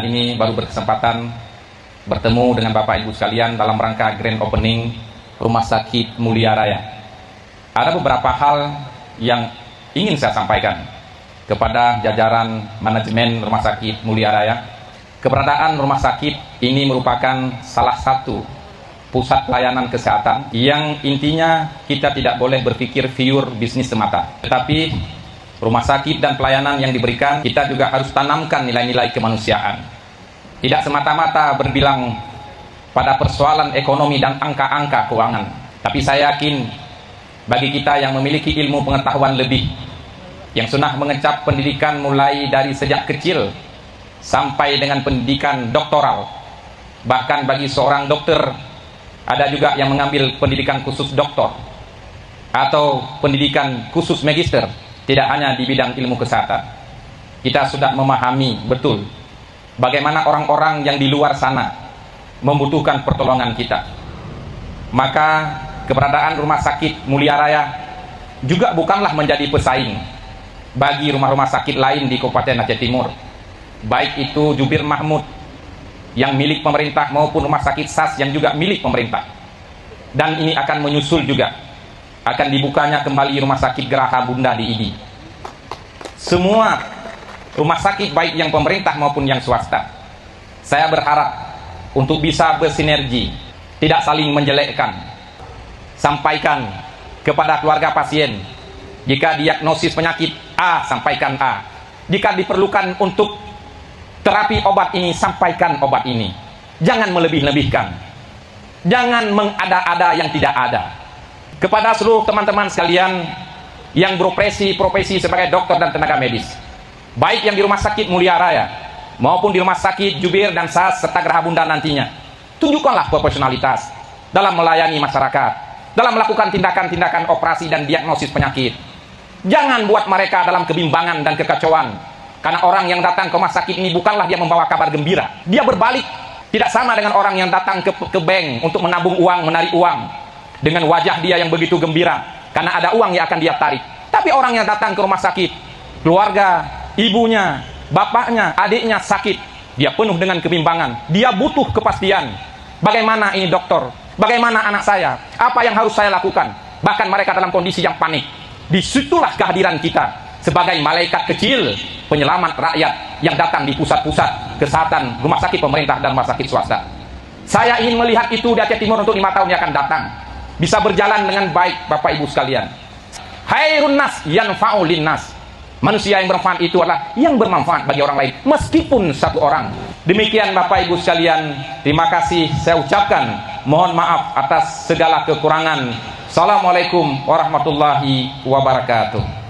Ini baru berkesempatan bertemu dengan Bapak Ibu sekalian dalam rangka grand opening Rumah Sakit Mulia Raya. Ada beberapa hal yang ingin saya sampaikan kepada jajaran manajemen Rumah Sakit Mulia Raya. Keberadaan rumah sakit ini merupakan salah satu pusat pelayanan kesehatan yang intinya kita tidak boleh berpikir pure bisnis semata, tetapi rumah sakit dan pelayanan yang diberikan kita juga harus tanamkan nilai-nilai kemanusiaan. Tidak semata-mata berbilang pada persoalan ekonomi dan angka-angka keuangan, tapi saya yakin bagi kita yang memiliki ilmu pengetahuan lebih, yang sudah mengecap pendidikan mulai dari sejak kecil sampai dengan pendidikan doktoral, bahkan bagi seorang dokter ada juga yang mengambil pendidikan khusus doktor atau pendidikan khusus magister, tidak hanya di bidang ilmu kesehatan. Kita sudah memahami betul bagaimana orang-orang yang di luar sana membutuhkan pertolongan kita. Maka keberadaan Rumah Sakit Mulia Raya juga bukanlah menjadi pesaing bagi rumah-rumah sakit lain di Kabupaten Aceh Timur, baik itu Jubir Mahmud yang milik pemerintah maupun rumah sakit SAS yang juga milik pemerintah. Dan ini akan menyusul juga, akan dibukanya kembali rumah sakit Geraha Bunda di IDI. Semua rumah sakit baik yang pemerintah maupun yang swasta, saya berharap untuk bisa bersinergi, tidak saling menjelekkan. Sampaikan kepada keluarga pasien, jika diagnosis penyakit A, sampaikan A. Jika diperlukan untuk terapi obat ini, sampaikan obat ini. Jangan melebih-lebihkan, jangan mengada-ada yang tidak ada. Kepada seluruh teman-teman sekalian yang profesi sebagai dokter dan tenaga medis, baik yang di Rumah Sakit Mulia Raya maupun di Rumah Sakit Jubir dan SAS serta Geraha Bunda nantinya, tunjukkanlah profesionalitas dalam melayani masyarakat, dalam melakukan tindakan-tindakan operasi dan diagnosis penyakit. Jangan buat mereka dalam kebimbangan dan kekacauan, karena orang yang datang ke rumah sakit ini bukanlah dia membawa kabar gembira. Dia berbalik, tidak sama dengan orang yang datang ke bank untuk menabung uang, menarik uang dengan wajah dia yang begitu gembira karena ada uang yang akan dia tarik. Tapi orang yang datang ke rumah sakit, keluarga, ibunya, bapaknya, adiknya sakit, dia penuh dengan kebimbangan, dia butuh kepastian. Bagaimana ini dokter? Bagaimana anak saya? Apa yang harus saya lakukan? Bahkan mereka dalam kondisi yang panik. Disitulah kehadiran kita sebagai malaikat kecil penyelamat rakyat yang datang di pusat-pusat kesehatan, rumah sakit pemerintah dan rumah sakit swasta. Saya ingin melihat itu di Aceh Timur untuk 5 tahun yang akan datang bisa berjalan dengan baik. Bapak Ibu sekalian, khairun nas yanfa'u linnas, manusia yang bermanfaat itu adalah yang bermanfaat bagi orang lain meskipun satu orang. Demikian Bapak Ibu sekalian, terima kasih saya ucapkan, mohon maaf atas segala kekurangan. Assalamualaikum warahmatullahi wabarakatuh.